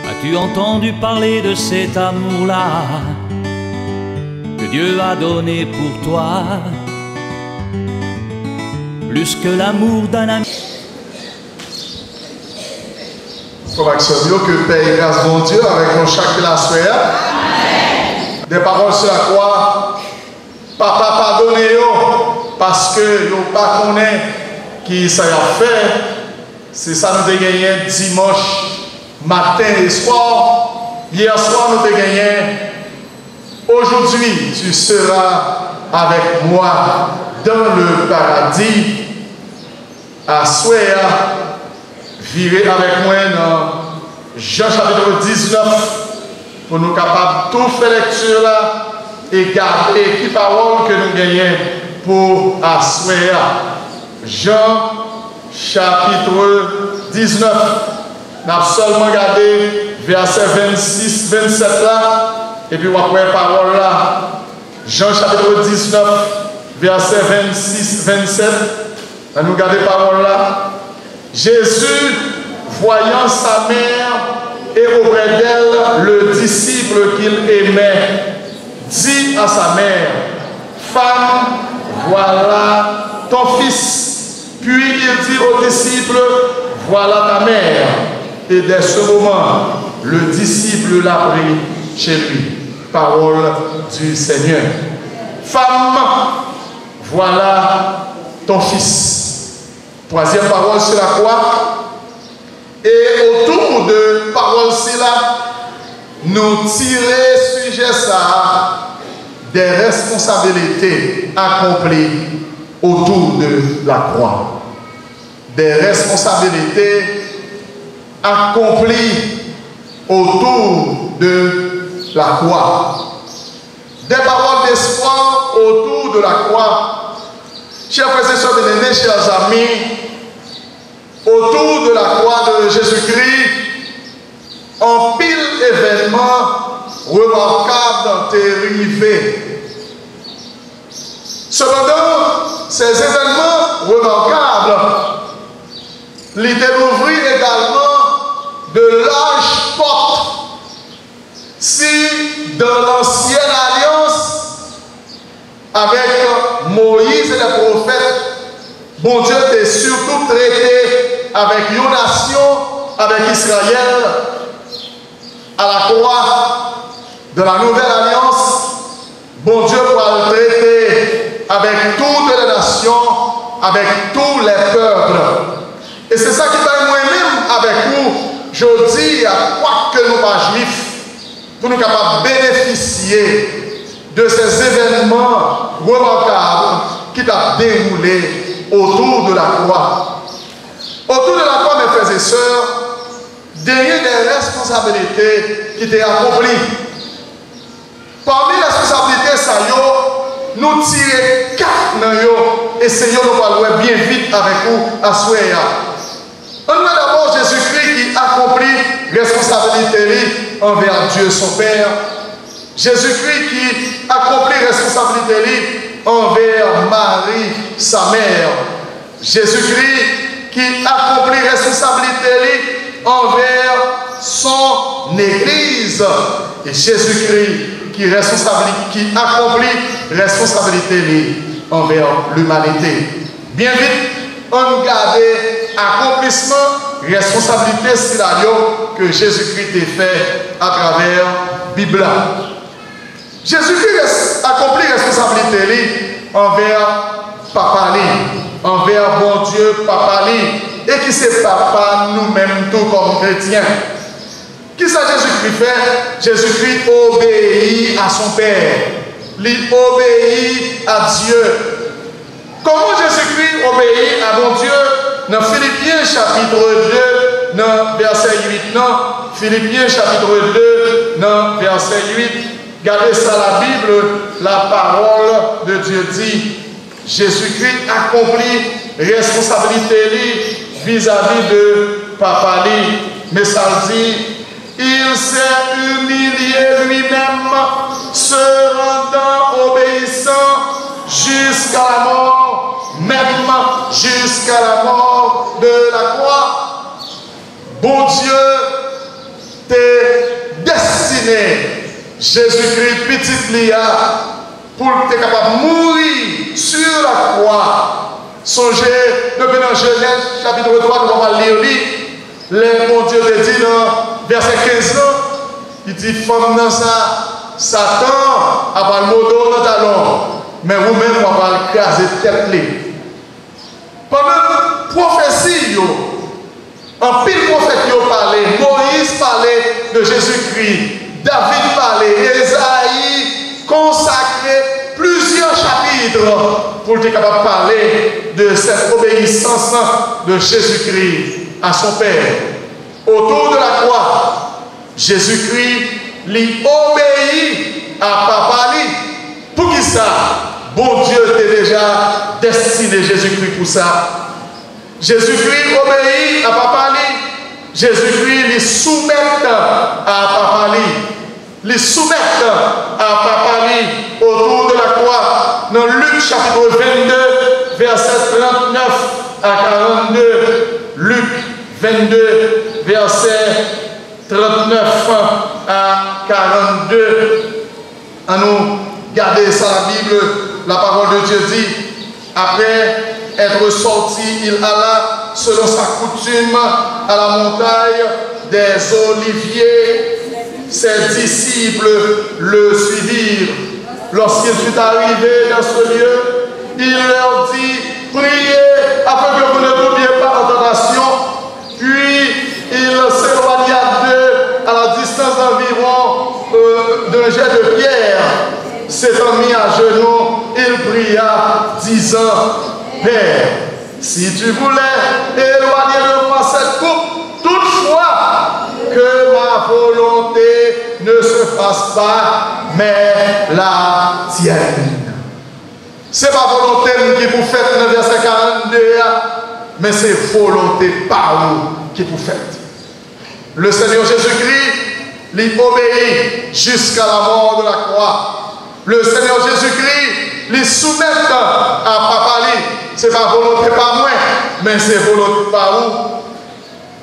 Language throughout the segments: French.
As-tu entendu parler de cet amour-là que Dieu a donné pour toi, plus que l'amour d'un ami? Que paix et grâce bon Dieu avec nous chaque classe. Des paroles sur la croix. Papa pardonnez-vous parce que nous ne pas connaît qui ça a fait. C'est ça nous avons gagné dimanche matin et soir. Hier soir nous avons gagné. Aujourd'hui tu seras avec moi dans le paradis. À Souéa. Virez avec moi dans Jean chapitre 19 pour nous capables de tout faire lecture là et garder les paroles que nous gagnons pour asseoir. Jean chapitre 19. Nous avons seulement regardé verset 26, 27 là et puis après parole là. Jean chapitre 19, verset 26, 27. Nous regardons parole là. Jésus, voyant sa mère et auprès d'elle le disciple qu'il aimait, dit à sa mère, « Femme, voilà ton fils. » Puis il dit au disciple, « Voilà ta mère. » Et dès ce moment, le disciple l'a pris chez lui. Parole du Seigneur. « Femme, voilà ton fils. » Troisième parole sur la croix. Et autour de parole là, nous tirer sujet ça des responsabilités accomplies autour de la croix. Des responsabilités accomplies autour de la croix. Des paroles d'espoir autour de la croix. Chers frères et sœurs bien-aimés, chers amis, autour de la croix de Jésus-Christ, en pile événements remarquables dérivés. Cependant, ces événements remarquables l'idée d'ouvrir également de larges portes. Si dans l'ancienne alliance, avec Moïse et les prophètes, bon Dieu était surtout traité avec une nation, avec Israël, à la croix de la nouvelle alliance. Bon Dieu va le traiter avec toutes les nations, avec tous les peuples. Et c'est ça qui va moi-même avec vous. Je dis à quoi que nous pas juifs, pour nous capables de bénéficier de ces événements remarquables qui ont déroulé autour de la croix. Autour de la croix, mes frères et sœurs, derrière des responsabilités qui étaient accomplies. Parmi les responsabilités, ça nous tirons 4 dans yo, essayons de parler bien vite avec vous à Souéa. On a d'abord Jésus-Christ qui accomplit responsabilité envers Dieu son Père. Jésus-Christ qui accomplit responsabilité envers Marie, sa mère. Jésus-Christ qui accomplit responsabilité envers son Église. Et Jésus-Christ qui accomplit responsabilité envers l'humanité. Bien vite, on garde accomplissement, responsabilité scénario que Jésus-Christ a fait à travers la Bible. Jésus-Christ accomplit responsabilité envers Papa, envers bon Dieu, Papa, et qui c'est Papa nous-mêmes, tout comme chrétiens. Qui ça Jésus-Christ fait? Jésus-Christ obéit à son Père. Il obéit à Dieu. Comment Jésus-Christ obéit à mon Dieu? Dans Philippiens chapitre 2, dans verset 8, non? Philippiens chapitre 2, dans verset 8. Regardez ça, la Bible, la parole de Dieu dit, Jésus-Christ accomplit responsabilité vis-à-vis de Papa. Mais ça dit, il s'est humilié lui-même, se rendant obéissant jusqu'à la mort, même jusqu'à la mort de la croix. Bon Dieu t'est destiné, Jésus-Christ, petit Lia, pour être capable de mourir sur la croix. Songez, depuis dans Genèse, chapitre 3, nous allons lire, le bon Dieu te dit dans verset 15, il dit, femme dans ça, Satan a pas le mot dans le talon, mais vous-même, on va l'écraser tête. Pendant la prophétie, en pile prophète qui parlait, Moïse parlait de Jésus-Christ, David parlait, Esaïe consacrait plusieurs chapitres pour être capable de parler de cette obéissance de Jésus-Christ à son Père. Autour de la croix, Jésus-Christ lui obéit à Papa. Pour qui ça? Bon Dieu t'est déjà destiné Jésus-Christ pour ça. Jésus-Christ obéit à Papa. Jésus-Christ lui soumet à Papa. Les soumettre à Papa autour de la croix. Dans Luc chapitre 22, verset 39 à 42. Luc 22, verset 39 à 42. À nous garder ça, la Bible, la parole de Dieu dit, après être sorti, il alla selon sa coutume à la montagne des Oliviers. Ses disciples le suivirent. Lorsqu'il fut arrivé dans ce lieu, il leur dit, priez afin que vous ne tombiez pas en tentation. Puis il s'éloigna d'eux à la distance d'environ d'un jet de pierre. S'étant mis à genoux, il pria, disant, Père, si tu voulais éloigner de moi cette coupe, toutefois que ma volonté ne se fasse pas, mais la tienne. C'est ma volonté qui vous fait dans le verset 42, mais c'est volonté par vous qui vous faites. Le Seigneur Jésus-Christ lui obéit jusqu'à la mort de la croix. Le Seigneur Jésus-Christ lui soumet à Papa. C'est ma volonté par moi, mais c'est volonté par vous.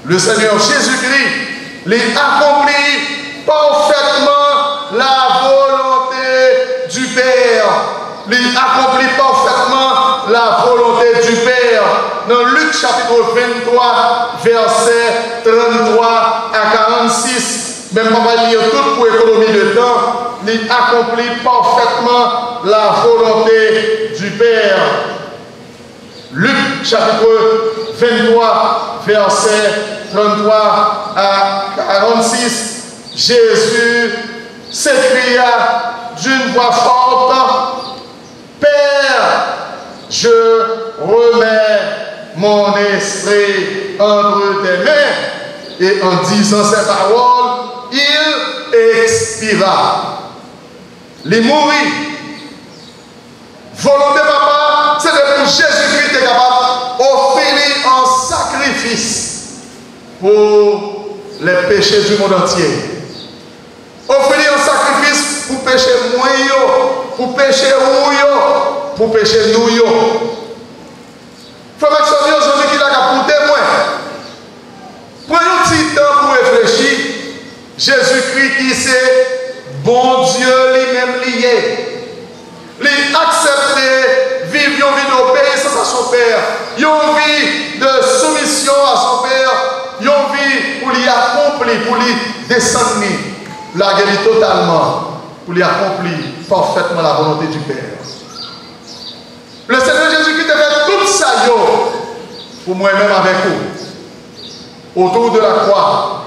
Le Seigneur Jésus-Christ lui accomplit parfaitement la volonté du Père. Lui accomplit parfaitement la volonté du Père. Dans Luc chapitre 23, verset 33 à 46, même pas lire tout pour économie de temps, lui accomplit parfaitement la volonté du Père. Luc chapitre 23, verset 33 à 46, Jésus s'écria d'une voix forte, Père, je remets mon esprit entre tes mains. Et en disant ces paroles, il expira. Il mourit. Volonté papa, c'est pour Jésus-Christ est capable d'offrir un sacrifice pour les péchés du monde entier. Offrir un sacrifice pour pécher moi, pour pécher vous, pour pécher nous. Frère Maxime, aujourd'hui qu'il a pour témoin. Prenez un petit temps pour réfléchir. Jésus-Christ qui c'est bon Dieu lui-même lié. Il accepte vivre une vie d'obéissance à son Père, une vie de soumission à son Père, une vie pour lui accomplir, pour lui descendre, la guérir totalement, pour lui accomplir parfaitement la volonté du Père. Le Seigneur Jésus-Christ a fait tout ça pour moi-même avec vous, autour de la croix.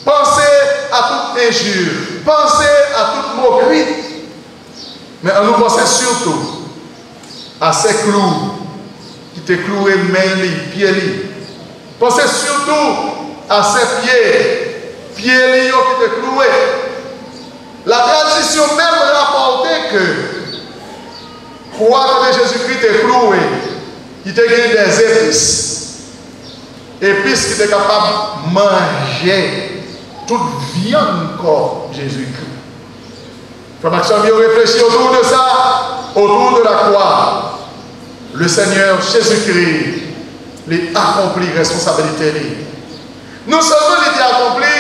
Pensez à toute injure, pensez à toute moquerie. Mais on nous pense surtout à ces clous qui te cloué main, pieds. Pensez surtout à ces pieds qui te cloué. La tradition même rapportait que croire que Jésus-Christ te cloué, il te gagné des épices. Épices qui étaient capables de manger toute viande comme Jésus-Christ. Frère Maxime, réfléchir autour de ça, autour de la croix. le Seigneur Jésus-Christ les accompli responsabilité. Non seulement il a accompli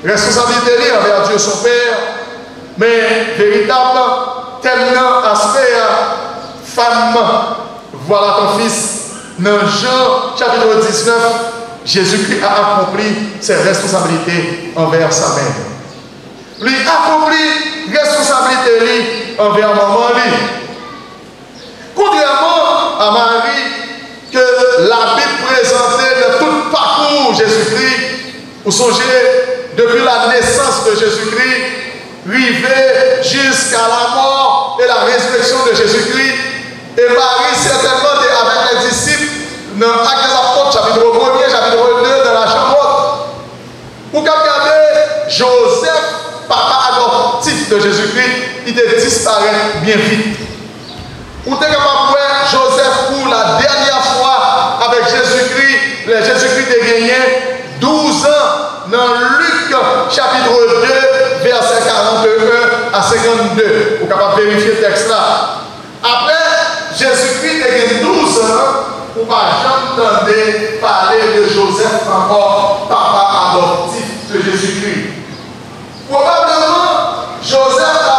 responsabilité envers Dieu son Père, mais véritable tellement aspect femme, voilà ton fils. Dans Jean chapitre 19, Jésus-Christ a accompli ses responsabilités envers sa mère. Lui accompli responsabilité envers maman. Contrairement à Marie, que la Bible présentait de tout le parcours Jésus-Christ, vous songez, depuis la naissance de Jésus-Christ, arrivé jusqu'à la mort et la résurrection de Jésus-Christ, et Marie certainement avec les disciples dans Actes des Apôtres, chapitre 1er, chapitre 2, dans la chambre. Pour regarder Joseph, papa adoptif de Jésus-Christ, il disparaît bien vite. Vous êtes capable de voir Joseph pour la dernière fois avec Jésus-Christ. Jésus-Christ a gagné 12 ans dans Luc chapitre 2, verset 41 à 52. Vous êtes capable de vérifier le texte là. Après, Jésus-Christ a gagné 12 ans pour ne pas jamais entendre parler de Joseph encore, papa adoptif de Jésus-Christ. Probablement, Joseph va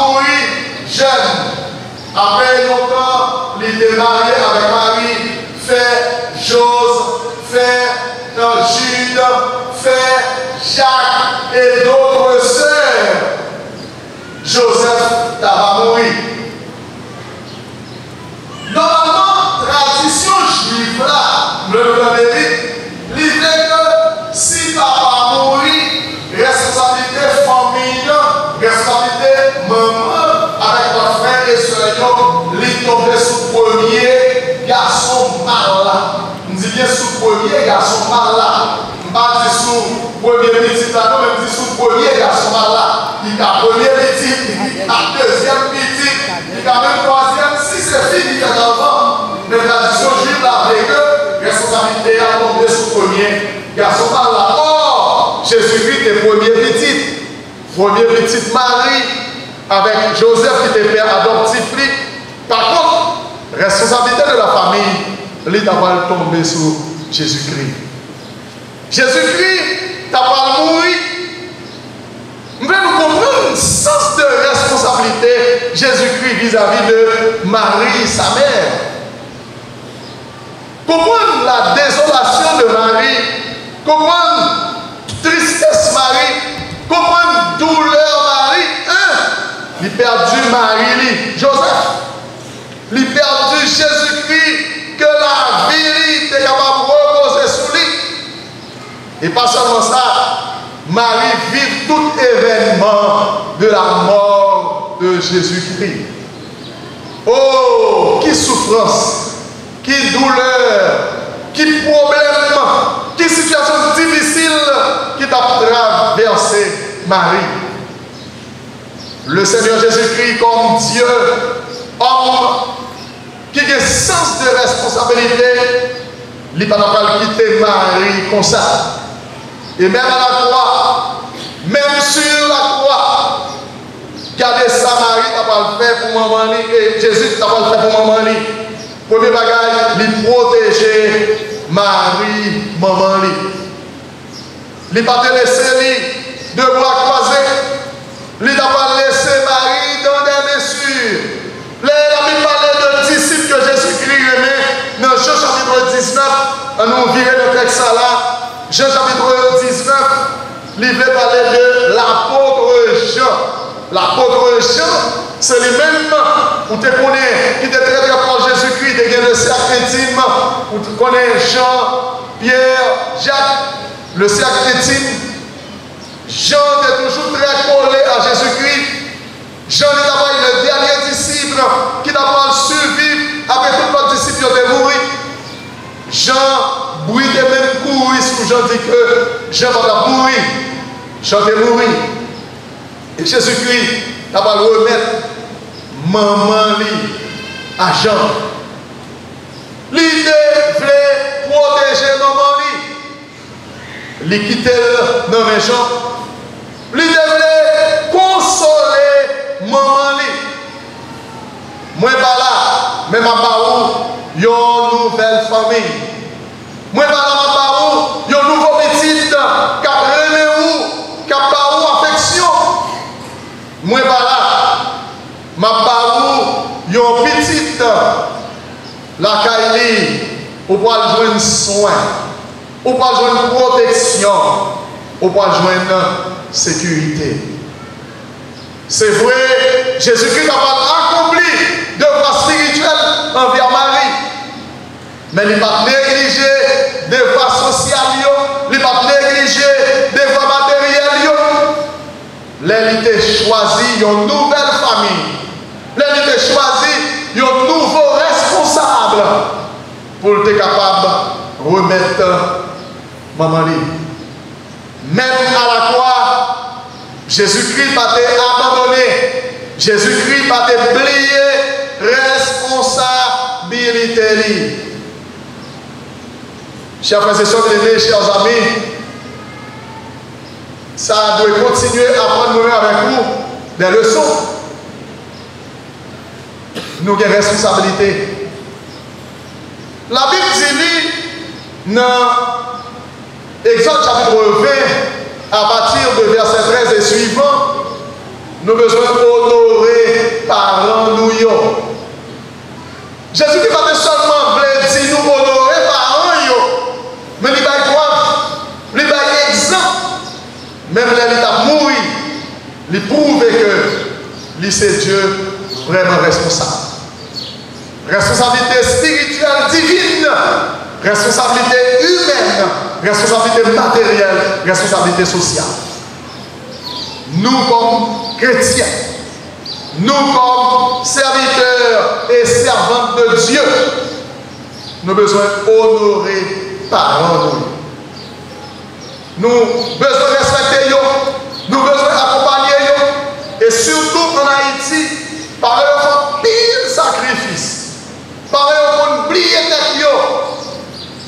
mourir jeune. Après longtemps, il était marié avec Marie, fait Jose, fait Jude, fait Jacques et d'autres sœurs. Joseph va mourir. Normalement, tradition juive là, le mérite, l'idée que si papa mourit, responsabilité famille, responsabilité maman, avec votre frère et soeur, il tombait sous le premier garçon mal là. On dit bien sous le premier garçon mal là. On ne pas dire sous le premier petit là, non, mais on dit sous le premier garçon mal là. Il a premier petit, il a deuxième petit, il a même troisième. Si c'est fini, il y a d'avant. Mais la tradition juive là, avec eux, responsabilité a tombé sous le premier garçon mal là. Or, Jésus-Christ est premier petit Marie, avec Joseph qui était père adoptif. Par contre, responsabilité de la famille, il va tomber sur Jésus-Christ. Jésus-Christ n'a pas mouru. Nous devons comprendre le sens de responsabilité Jésus-Christ vis-à-vis de Marie, sa mère. Comprendre la désolation de Marie, comprendre tristesse Marie, comprendre douleur Marie. Il a perdu Marie, Joseph. Il a perdu Jésus-Christ, que la vie était capable de reposer sous lui. Et pas seulement ça, Marie vit tout événement de la mort de Jésus-Christ. Oh, qui souffrance, qui douleur, qui problème, qui situation difficile qui t'a traversé Marie. Le Seigneur Jésus-Christ comme Dieu, homme, qui a sens de responsabilité, il n'a pas quitté Marie comme ça. Et même à la croix, même sur la croix, regardez ça, Marie n'a pas le fait pour maman, et Jésus n'a pas le fait pour maman. Premier bagage, il protéger Marie, maman. Il n'a pas te laissé de bras croisés. Il n'a pas laissé Marie dans des blessures. La Bible parlait de disciples que Jésus-Christ aimait dans Jean chapitre 19. On nous virait le texte là. Jean chapitre 19, il veut parler de l'apôtre Jean. L'apôtre Jean, c'est lui-même où tu connais, qui était très très proche de Jésus-Christ, qui a le cercle intime, où tu connais Jean, Pierre, Jacques, le cercle intime. Jean est toujours très collé à Jésus-Christ. Jean est d'abord le dernier disciple qui n'a pas survécu après tout l'autre disciple qui est mort. Jean bruit de même courir sous Jean dit que Jean va mourir. Jean est mort. Et Jésus-Christ n'a pas remettre maman à Jean. L'idée voulait protéger maman. Il quittait dans mes gens. L'idée voulait consoler maman. Moi, pas là, mais ma baou. une nouvelle famille. Moi, par un nouveau petit qui a remis ou, qui a pas affection. Moi, une petite la caille, ou pour joindre soin, ou pour joindre protection, ou pour joindre sécurité. C'est vrai, Jésus-Christ a accompli devoir spirituel envers Marie. Mais il n'a pas négligé devoir social, il n'a pas négligé devoir matériel. Il a choisi une nouvelle famille. Il a choisi un nouveau responsable pour être capable de remettre maman. Même à la croix, Jésus-Christ n'a pas été abandonné. Jésus-Christ n'a pas été oublié responsabilité. Chers frères et sœurs, chers amis, ça doit continuer à prendre avec nous des leçons. Nous avons des responsabilités. La Bible dit dans Exode chapitre 20, à partir de verset 13 et suivant, nous avons besoin d'honorer parents nous. Jésus-Christ va seulement dire nous honorer parents, mais il va y avoir exemple. Même l'élite a mouru, il prouve que c'est Dieu vraiment responsable. Responsabilité spirituelle divine, responsabilité humaine, responsabilité matérielle, responsabilité sociale. Nous comme chrétiens, nous comme serviteurs et servantes de Dieu, nous avons besoin d'honorer parents nous. Nous avons besoin de respecter eux, nous avons besoin d'accompagner eux, et surtout en Haïti, par eux, pile sacrifice. Par eux, on oublie tête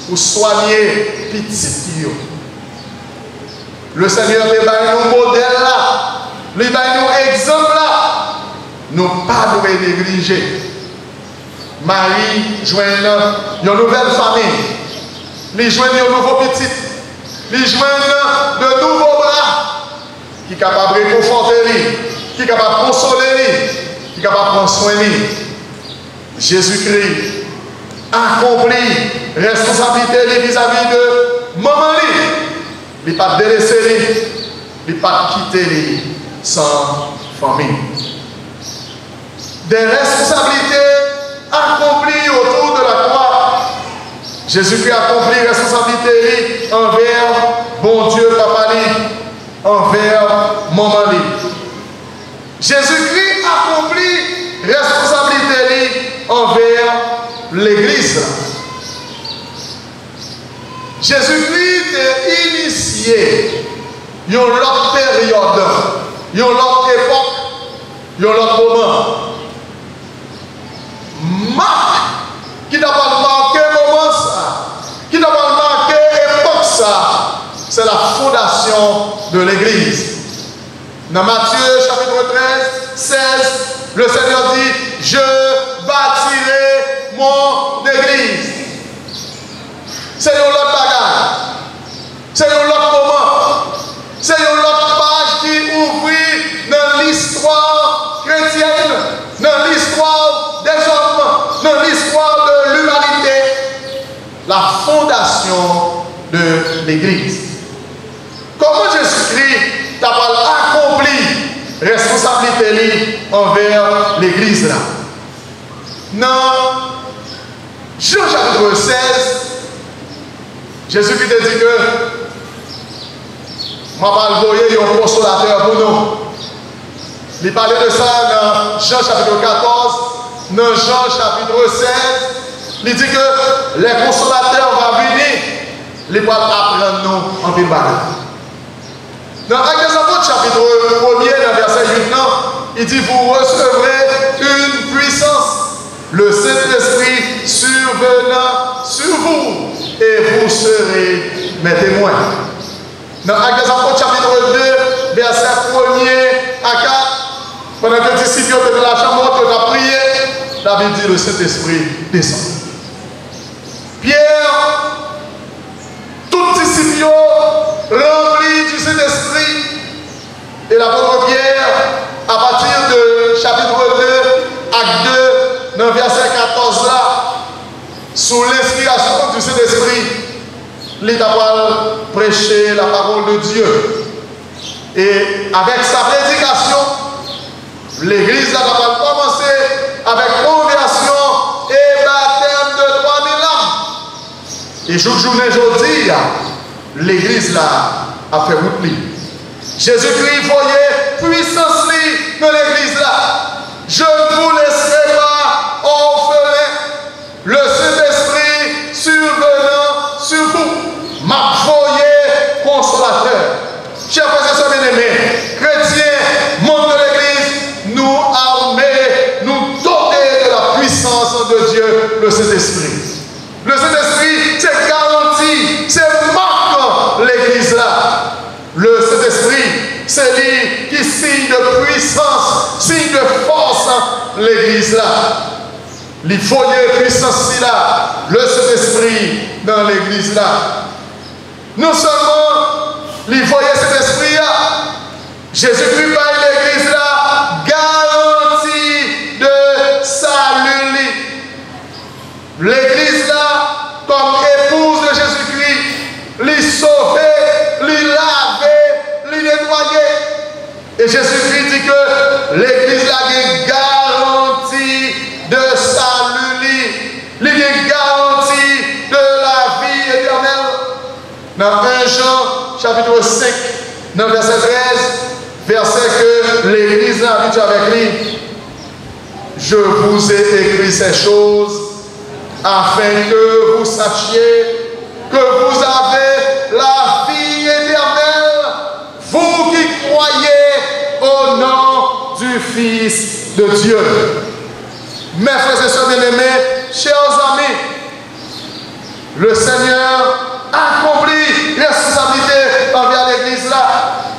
pour soigner petit. Le Seigneur les donne nous modèle là, les donne nous exemple là. Nous pas nous négliger. Marie joint une nouvelle famille. Les joint un nouveau petit. Les joint de nouveaux bras qui sont capables de réconforter, qui sont capables de consoler, qui sont capables de prendre soin. Jésus-Christ accomplit responsabilité vis-à-vis de maman. Il n'a pas délaissé, il n'a pas quitté sans famille. Des responsabilités accomplies autour de la croix. Jésus-Christ a accompli responsabilité envers bon Dieu, papa, envers maman. Jésus-Christ a accompli responsabilité envers l'Église. Jésus-Christ est initié une autre période, une autre époque, un autre moment. Marc, qui n'a pas marqué moment ça, qui n'a pas marqué époque ça, c'est la fondation de l'Église. Dans Matthieu chapitre 13, 16, le Seigneur dit, je bâtirai mon Église. C'est une autre bagarre. C'est un autre moment. C'est une autre page qui ouvre dans l'histoire chrétienne, dans l'histoire des hommes, dans l'histoire de l'humanité. La fondation de l'Église. Comment Jésus-Christ t'a accompli responsabilité envers l'Église là? Dans Jean chapitre 16, Jésus-Christ a dit que je vais envoyer un consolateur pour nous. Il parlait de ça dans Jean chapitre 14, dans Jean chapitre 16. Il dit que les consolateurs vont venir, ils vont apprendre nous en ville bagarre. Dans Actes des Apôtres chapitre 1er, dans verset 8, il dit vous recevrez une puissance, le Saint-Esprit survenant sur vous, et vous serez mes témoins. Dans Actes des Apôtres chapitre 2, verset 1er à 4, pendant que les disciples étaient dans la chambre, ils ont prié, la Bible dit le Saint-Esprit descend. Et l'apôtre Pierre, à partir de chapitre 2, acte 2, dans le verset 14 là, sous l'inspiration du Saint-Esprit, il a prêché la parole de Dieu. Et avec sa prédication, l'église a commencé avec conversion et baptême de 3000 âmes. Et journée aujourd'hui, l'église là a fait route libre. Jésus-Christ voyait puissance dans l'église là. Je ne vous laisserai pas orphelin. Le Saint-Esprit survenant sur vous. M'a voyé consolateur. Chers frères et sœurs bien-aimés, chrétiens, membres de l'église, nous armer, nous doter de la puissance de Dieu, le Saint-Esprit. Le Saint-Esprit, c'est garanti, c'est marque l'église là. Le Saint-Esprit, c'est lui qui signe de puissance, signe de force l'église là. Il faut y puissance là, le Saint-Esprit dans l'église là. Non seulement il faut y cet esprit là, Jésus-Christ par l'église là, garantie de salut. L'église là, comme épouse de Jésus-Christ, l'y sauver, l'y laver, l'y nettoyer. Et Jésus-Christ dit que l'église là est garantie de salut, l'y est garantie de la vie éternelle. Dans 1 Jean, chapitre 5, dans le verset 13, verset que l'église a habitué avec lui. Je vous ai écrit ces choses afin que vous sachiez que vous avez la vie éternelle, vous qui croyez au nom du Fils de Dieu. Mes frères et sœurs bien-aimés, chers amis, le Seigneur accomplit responsabilité envers l'église là.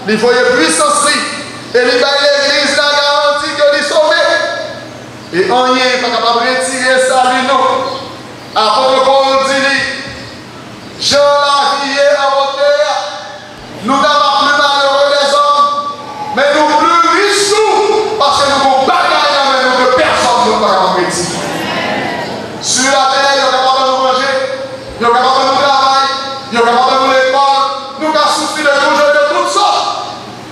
Il faut une puissance et il va l'église là garantie que l'il sauvé. Et on n'y est pas capable de retirer ça lui non. Apôtre Paul dit, Jean l'a crié à hauteur, nous n'avons plus malheureux des hommes, mais nous plus riches parce que nous avons bagaille dans nous que personne ne peut pas retirer. Sur la terre, il y a capable de nous manger, il y a capable de nous travailler, il y a capable de nous l'école, nous avons souffert de tout jeu de toutes sortes.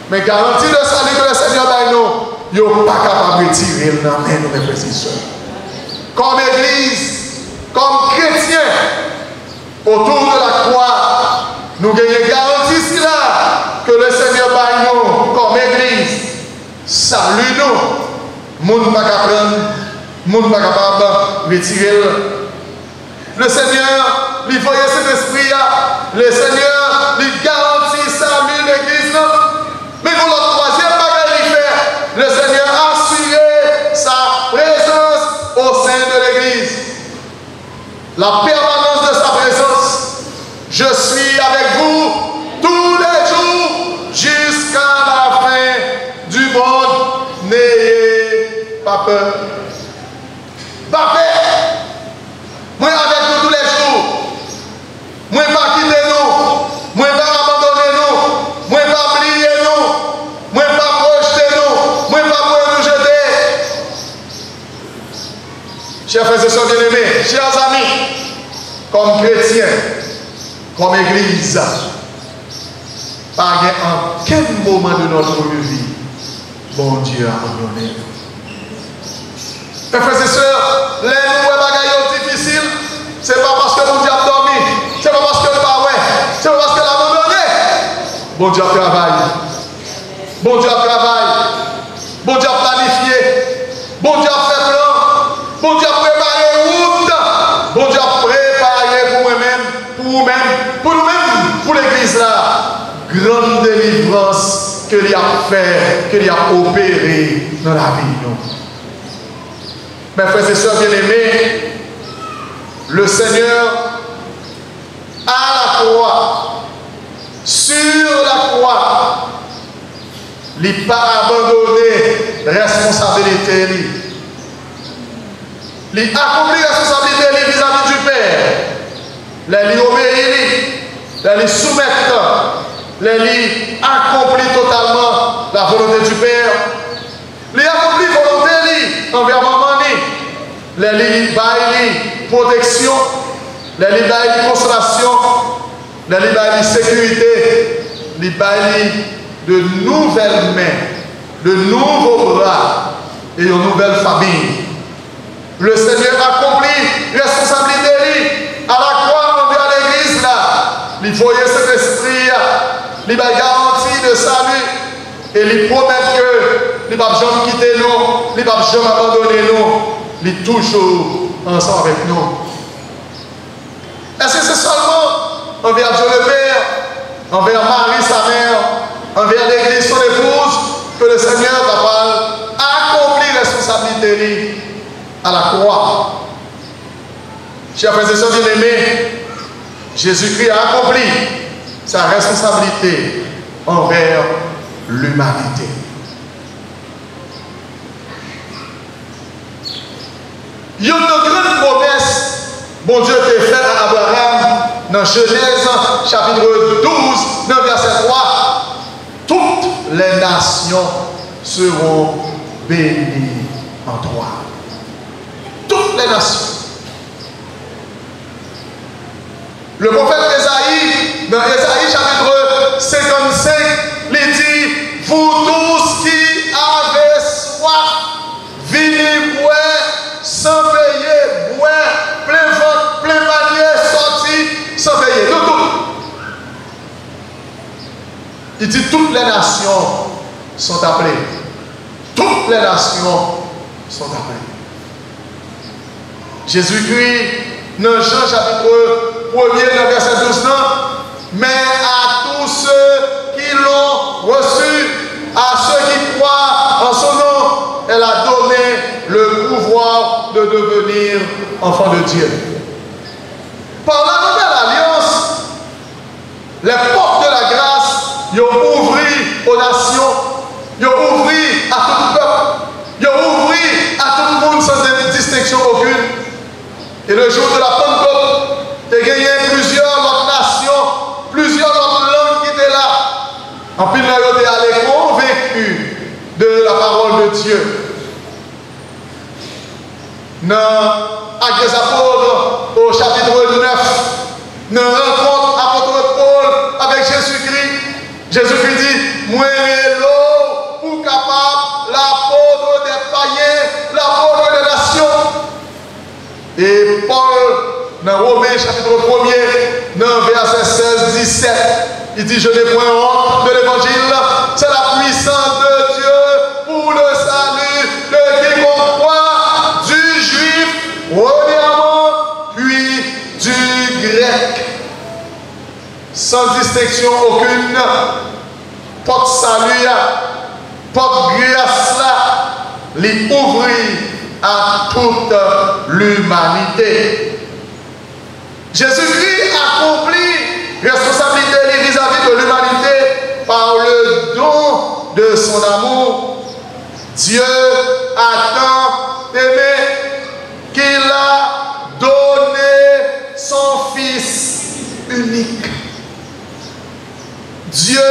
Mais garantie de salut que le Seigneur baille nous, il n'est pas capable de retirer le nom de mes frères et sœurs. Comme église, comme chrétien, autour de la croix, nous gagnons garantie ici là que le Seigneur baille nous comme église. Salut nous. Monde pas capable, monde pas capable de retirer. Le Seigneur, il voyait cet esprit là. Le Seigneur, il garantit salut l'église là. Mais pour le troisième bagage il fait, le Seigneur a assuré sa présence au sein de l'église. La permanence de sa présence. Je suis avec vous tous les jours jusqu'à la fin du monde. N'ayez pas peur. Pas peur. Moi avec vous tous les jours. Moi pas quitter nous. Moi pas abandonner nous. Moi pas oublier nous. Moi pas projeter nous. Moi pas pour nous jeter. Chers frères et sœurs bien-aimés, chers amis, comme chrétiens, comme église, pas en quel moment de notre vie, bon Dieu a abandonné. Mes frères et sœurs, les nouvelles bagailles difficiles, ce n'est pas parce que mon Dieu a dormi, ce n'est pas parce que le pas ouais, c'est pas parce qu'il a abandonné. Bon Dieu a travaillé. Bon Dieu a travaillé. Bon Dieu a planifié. Bon Dieu a fait plan. Bon Dieu a préparé route. Bon Dieu a préparé pour moi-même, pour vous-même, pour nous-mêmes, pour l'église là. Grande délivrance que lui a fait, que lui a opéré dans la vie. Mes frères et sœurs bien-aimés, le Seigneur à la croix, sur la croix, il n'a pas abandonné la responsabilité. Il a accompli la responsabilité vis-à-vis du Père. Il a obéi, il a soumettre. les accomplit totalement la volonté du Père. Les accomplit volonté envers maman. Les bail protection. Les bail consolation. Les bail sécurité. Les bail de nouvelles mains, de nouveaux bras et une nouvelle famille. Le Seigneur accomplit responsabilité à la croix envers l'église là. Il voyait cet esprit, il va garantir de salut et il promet que il ne va jamais quitter nous, il ne va jamais abandonner nous, il est toujours ensemble avec nous. Est-ce que c'est seulement envers Dieu le Père, envers Marie sa mère, envers l'église son épouse, que le Seigneur va accomplir responsabilité à la croix? Chers frères et sœurs bien-aimés, Jésus-Christ a accompli sa responsabilité envers l'humanité. Il y a une grande promesse, bon Dieu t'a fait à Abraham dans Genèse chapitre 12, dans verset 3. Toutes les nations seront bénies en toi. Toutes les nations. Le prophète Ésaïe, dans Ésaïe chapitre 55, il dit: vous tous qui avez soif, venez boire, sans payer, boire, plein ventre, plein panier, sorti, sans payer. Nous tous. Il dit: toutes les nations sont appelées. Toutes les nations sont appelées. Jésus-Christ, dans Jean chapitre 1er, dans verset 12, mais à tous ceux qui l'ont reçu, à ceux qui croient en son nom, elle a donné le pouvoir de devenir enfants de Dieu. Par la nouvelle alliance, les portes de la grâce, ils ont ouvert aux nations, ils ont ouvert à tout peuple, ils ont ouvert à tout le monde sans distinction aucune. Et le jour de la Pentecôte, tu as gagné plusieurs autres nations, plusieurs autres langues qui étaient là. En plus, nous avons été convaincus de la parole de Dieu. Dans Actes des Apôtres, au chapitre 9, nous rencontrons l'apôtre Paul avec Jésus-Christ. Jésus-Christ dit: moi et l'eau pour capable l'apôtre des païens, l'apôtre des nations. Et Paul, dans Romains chapitre 1er, dans verset 16-17, il dit: je n'ai point honte de l'évangile, c'est la puissance de Dieu pour le salut de quiconque croit, du juif, premièrement, puis du grec. Sans distinction aucune, pas de salut, pas de grâce là, les ouvrir à toute l'humanité. Jésus-Christ accomplit responsabilité vis-à-vis de l'humanité par le don de son amour. Dieu a tant aimé qu'il a donné son Fils unique. Dieu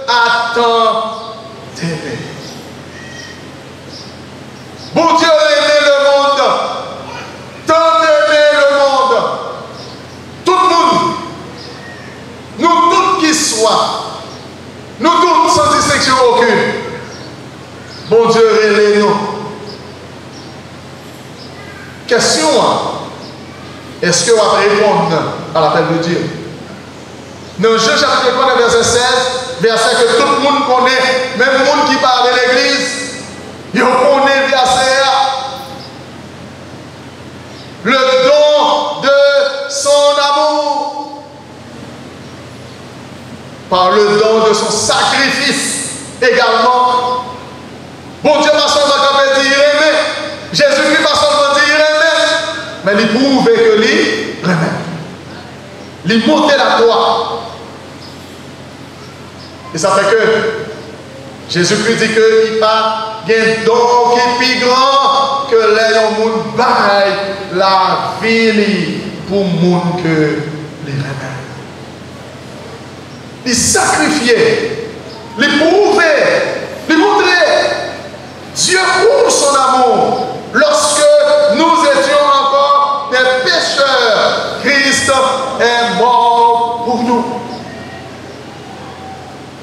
a tant aimé. Bon Dieu a aimé le monde, tant aimé le monde, tout le monde, nous tous qui soient, nous tous sans distinction aucune. Bon Dieu relève nous. Question: est-ce que vous allez répondre à l'appel de Dieu? Dans Jean chapitre 1, verset 16, verset que tout le monde connaît, même le monde qui parle de l'église, il connaît verset. Le don de son amour, par le don de son sacrifice également. Bon Dieu pas seulement dire aimer, Jésus-Christ pas seulement dire aimer, mais il prouve que lui remet. Il monte la croix. Et ça fait que Jésus-Christ dit qu'il n'y a pas un don qui est plus grand que les gens baillent la vie pour les gens que les remet. il sacrifiait, il prouvait, il montrait. Dieu prouve son amour lorsque nous étions encore des pécheurs. Christ est mort pour nous.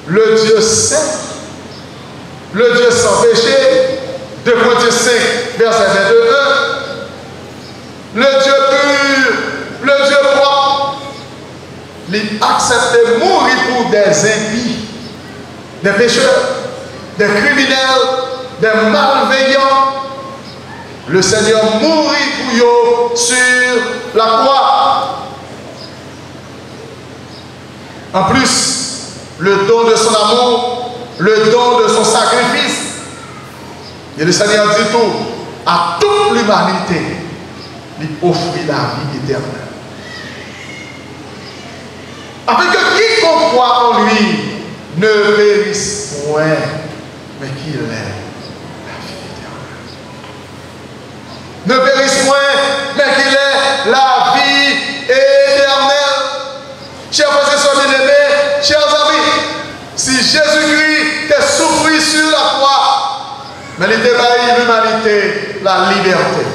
Le Dieu saint, le Dieu sans péché, 2 Corinthiens 5, verset 22, le Dieu pur, le Dieu propre, il accepte de mourir pour des impies, des pécheurs, des criminels, des malveillants. Le Seigneur mourit pour eux sur la croix. En plus, le don de son amour, le don de son sacrifice, et le Seigneur dit tout, à toute l'humanité, il offrit la vie éternelle. Afin que quiconque croit en lui ne périsse point, mais qu'il ait la vie éternelle. Ne périsse point, mais qu'il ait la vie éternelle. Chers frères et sœurs bien-aimés, chers amis, si Jésus-Christ est souffert sur la croix, mais il débaille l'humanité, la liberté.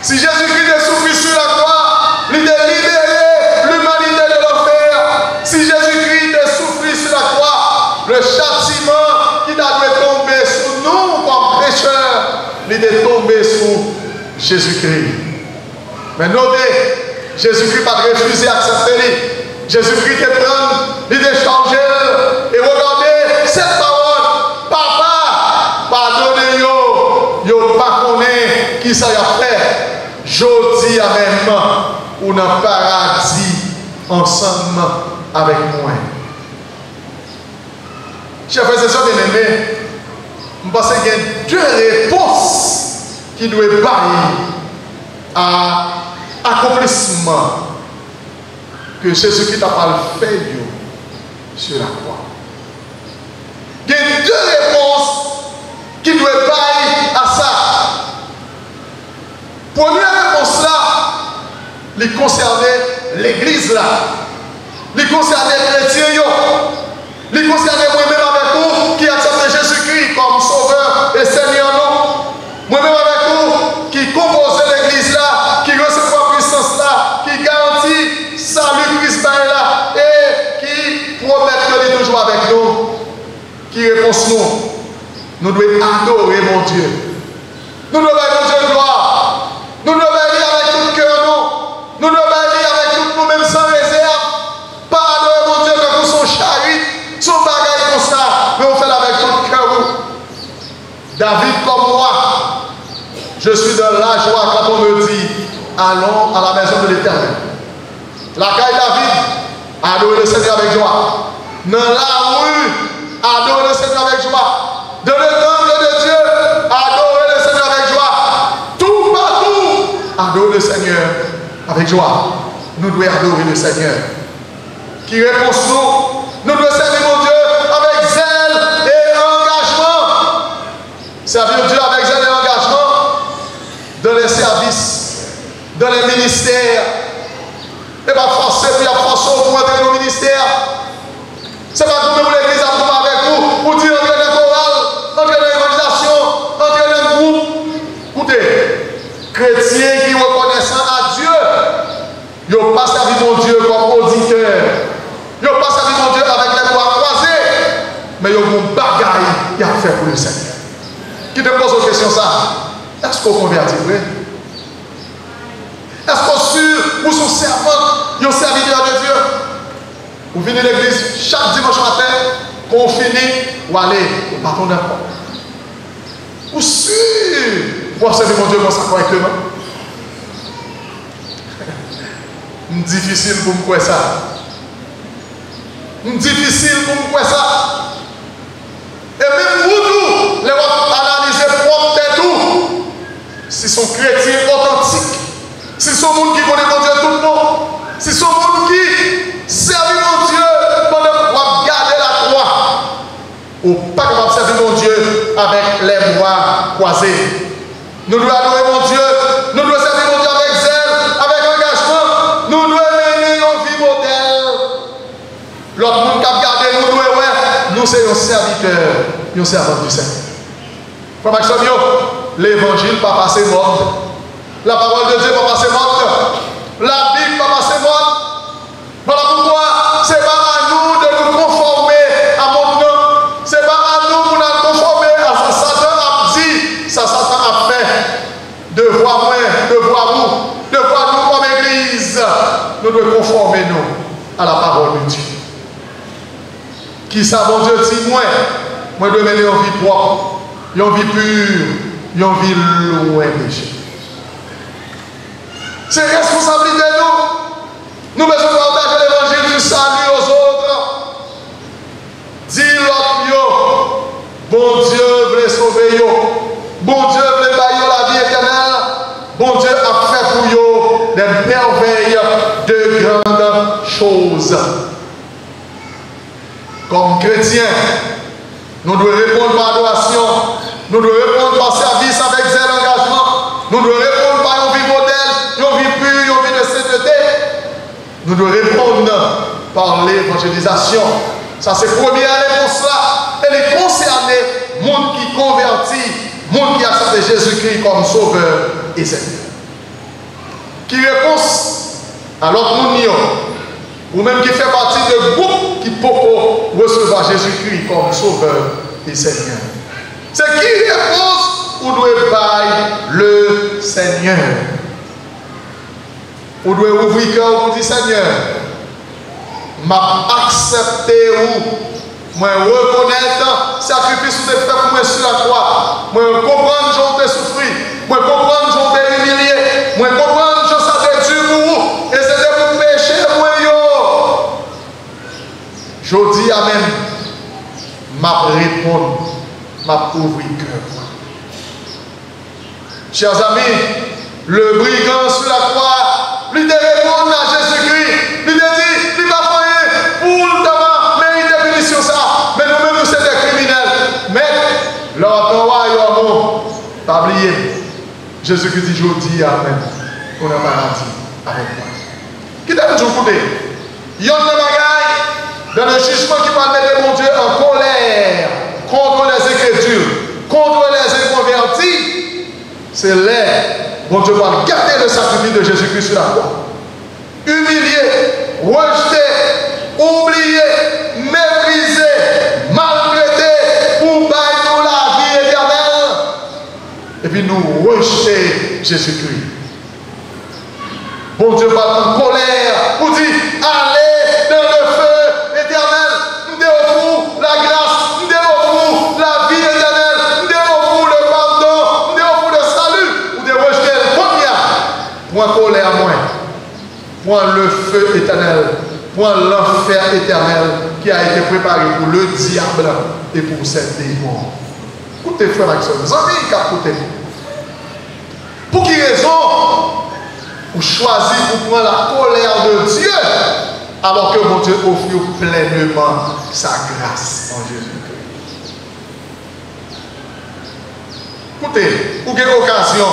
Si Jésus-Christ est souffert sur la croix, il a libéré l'humanité de l'enfer. Si Jésus-Christ est souffert sur la croix, le châtiment qui doit tomber sur nous comme pécheurs, il est tombé sur Jésus-Christ. Mais notez, Jésus-Christ n'a pas refusé d'accepter. Jésus-Christ est prendre, il est changé. Et regardez cette parole. Papa, pardonnez-yo. Yo pas connaît qui ça y a fait. Jodi à même ou dans le paradis ensemble avec moi. Chers frères et sœurs bien-aimés, je pense qu'il y a 2 réponses qui doivent bailler à accomplissement que Jésus-Christ a pas fait sur la croix. Il y a 2 réponses qui doivent bailler à ça. Première réponse là, il concernait l'église là. Il concernait les chrétiens. Il concernait moi-même avec vous qui acceptez Jésus-Christ comme sauveur et Seigneur. Moi-même avec vous qui composez l'église là, qui recevez la puissance là, qui garantit salut Christ là et qui promet qu'il est toujours avec nous. Qui répond nous? Nous devons adorer mon Dieu. Nous devons adorer Dieu de gloire. Nous devons aller avec tout le cœur, nous devons aller avec tout nous-mêmes sans réserve. Pas adorer mon Dieu comme son charite, son bagage comme ça, mais on fait avec tout le cœur. David comme moi, je suis dans la joie quand on me dit allons à la maison de l'Éternel. La caille David, adorer le Seigneur avec joie. Dans la rue, adorer le Seigneur avec joie. Dans le temple de Dieu, adorer le Seigneur avec joie. Tout partout, adorer le Seigneur avec joie. Nous devons adorer le Seigneur. Qui répond nous? Nous devons servir mon Dieu avec zèle et engagement. Servir Dieu avec zèle et engagement dans les services, dans les ministères. Et pas forcer, puis à forcer pour entrer dans le ministère. C'est pas tout le monde l'église à trouver avec vous pour dire entrer dans le choral, entrer dans l'évangélisation, entrer dans le groupe. Écoutez, chrétiens qui reconnaissent à Dieu, ils n'ont pas servi mon Dieu comme auditeur. Ils n'ont pas servi mon Dieu avec les bras croisés, mais ils ont un bagaille à faire pour le Seigneur. Qui te pose une question ça? Est-ce qu'on convertit, vrai? Est-ce qu'on sûr ou son servant, il est serviteur de Dieu? Vous venez à l'église chaque dimanche matin, qu'on finit, ou allez, au patron d'un corps. Ou sûr, pour servir mon Dieu comme ça correctement? Difficile pour me croire ça. Difficile pour me croire ça. Et même vous, les analyser propre et tout. Si sont chrétiens authentiques, si sont gens qui connaissent mon Dieu tout le monde, si sont gens qui servent mon Dieu pendant qu'on garder la croix, ou pas capable de servir mon Dieu avec les bras croisés. Nous devons adorer mon Dieu, nous devons servir mon Dieu avec zèle, avec engagement, nous devons mener une vie modèle. L'autre monde qui a nous sommes serviteurs, nous sommes servants du Seigneur. Frère Maxime, l'évangile pas passer mode. La parole de Dieu pas passer mode. La Bible pas passer mode. Voilà pourquoi ce n'est pas à nous de nous conformer à mon nom. Ce n'est pas à nous de nous conformer à ce que Satan a dit, ça Satan a fait. De voir moi, de voir vous, de voir nous comme Église. Nous devons conformer nous à la parole de Dieu. Qui ça, mon Dieu, dit moi dois mener une vie propre, une vie pure, une vie loin de péché. C'est responsabilité de nous. Nous devons partager l'évangile du salut aux autres. Dis l'autre, bon Dieu veut sauver yo. Bon Dieu veut bailler la vie éternelle. Bon Dieu a fait pour yo des merveilles de grandes choses. Comme chrétiens, nous devons répondre par adoration, nous devons répondre par service avec zèle engagement, nous devons répondre par une vie modèle, une vie pure, une vie de sainteté. Nous devons répondre par l'évangélisation. Ça c'est la première réponse là. Elle est concernée, monde qui convertit, monde qui accepte Jésus-Christ comme sauveur et Seigneur. Qui réponse à l'autre monde, ou même qui fait partie de groupe qui peut recevoir Jésus-Christ comme sauveur et Seigneur. C'est qui réponse ou doit bailler le Seigneur. Ou doit ouvrir le cœur pour dire Seigneur, m'a accepté ou moi reconnaître le sacrifice que tu as fait pour moi sur la croix. Moi comprendre que j'ai souffert. Moi comprendre que j'ai humilié. Moi comprendre que ça a été dur pour vous. Et c'était pour pécher moi. Je dis Amen. M'a répondre. M'a ouvrir le cœur. Chers amis, le brigand sur la croix, lui de répondre à Jésus-Christ. Lui de dire, il va faire pour le tabac, mériter punition ça. Mais nous-mêmes, nous sommes des criminels. Mais, leur roi et leur mot, pas oublier. Jésus-Christ dit, je dis Amen. On a paradis avec moi. Qui t'a toujours écouté? Il y a une bagaille dans le jugement qui va mettre mon Dieu en colère contre les Écritures, contre les inconvertis. C'est là, mon Dieu va garder le sacrifice de Jésus-Christ sur la croix. Humilié, rejeté, oublié, méprisé, maltraité, pour bailler nous la vie éternelle. Et puis nous rejeter Jésus-Christ. Bon Dieu va en colère pour dire, allez dans le feu éternel, nous déoffrons la grâce, nous déoffrons la vie éternelle, nous déoffrons le pardon, nous déoffrons le salut, nous devons rejeter le premier. Point colère moins, point le feu éternel, point l'enfer éternel qui a été préparé pour le diable et pour ses démons. Écoutez, frère Maxime, vous avez écouté. Pour qui raison? Ou choisir pour prendre la colère de Dieu alors que mon Dieu offre pleinement sa grâce en Jésus-Christ. Écoutez, pour quelle occasion,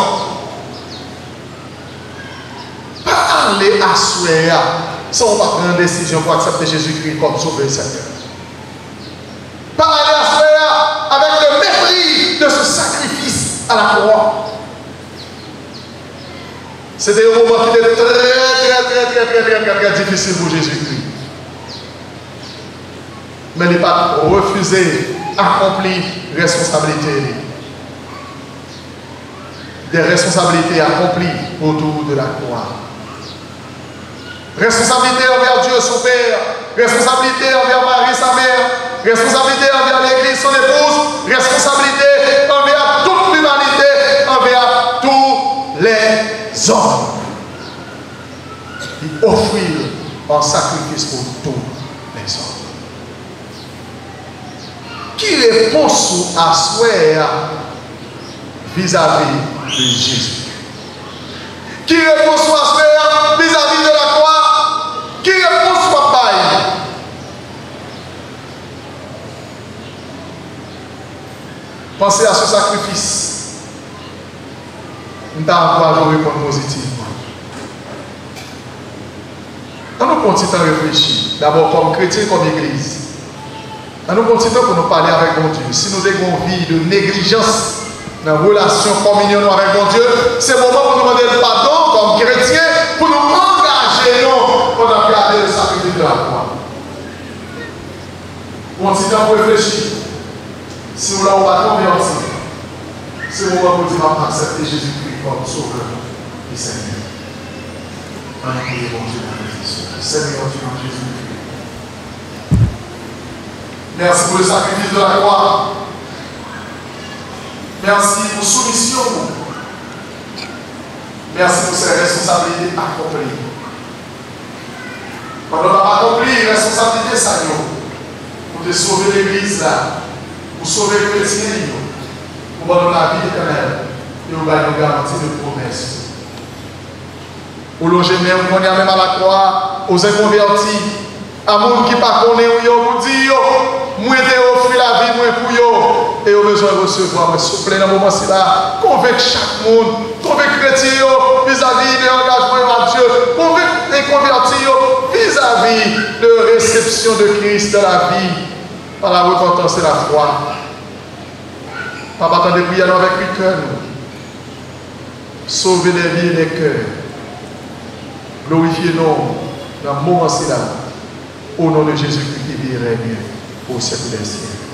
pas aller à souhait sans pas prendre une décision pour accepter Jésus-Christ comme sauveur et Seigneur. Pas aller à souhait avec le mépris de ce sacrifice à la croix. C'était un moment qui était très difficile pour Jésus-Christ. Mais il n'a pas refusé d'accomplir responsabilités. Des responsabilités accomplies autour de la croix. Responsabilité envers Dieu son Père, responsabilité envers Marie sa mère, responsabilité envers l'Église son épouse, responsabilité envers toute l'humanité, envers tous les hommes. Il offrit un sacrifice pour tous les hommes. Qui répond à souhait vis-à-vis de Jésus? Qui répond à souhait vis-à-vis de la croix? Qui répond à paille? Pensez à ce sacrifice. Nous avons répondre positivement. Nous continuons à réfléchir, d'abord comme chrétien, comme église. Nous continuons pour nous parler avec mon Dieu. Si nous avons une vie de négligence dans la relation, communion avec mon Dieu, c'est le moment pour nous demander le pardon comme chrétiens, pour nous engager pour nous garder le sacrifice de la croix. Continuons pour réfléchir. Si vous l'avez pas converti, c'est le moment pour dire accepter Jésus-Christ comme sauveur et Seigneur. Priez mon Dieu dans la Seigneur Dieu en Jésus-Christ. Merci pour le sacrifice de la croix. Merci pour soumission. Merci pour ces responsabilités accomplies. Quand on a accompli les responsabilités, Seigneur, pour te sauver l'Église là, pour sauver les chrétiens, pour donner la vie éternelle et pour nous garantir de promesses. Pour loger même, on est même à la croix, aux inconvertis, à monde qui ne pas connaît, pour dire, moi j'ai offert la vie moi pour eux, et au besoin de recevoir. Mais s'il vous plaît, dans ce moment-ci là, convaincre chaque monde, convaincre les chrétiens vis-à-vis de l'engagement à Dieu, convaincre les convertis vis-à-vis de la réception de Christ dans la vie, par la repentance et la foi. Papa, attendez prier avec le cœur. Sauvez les vies et les cœurs. Glorifiez-nous dans le moment-ci là. Au nom de Jésus-Christ qui vit et règne au siècle des siècles.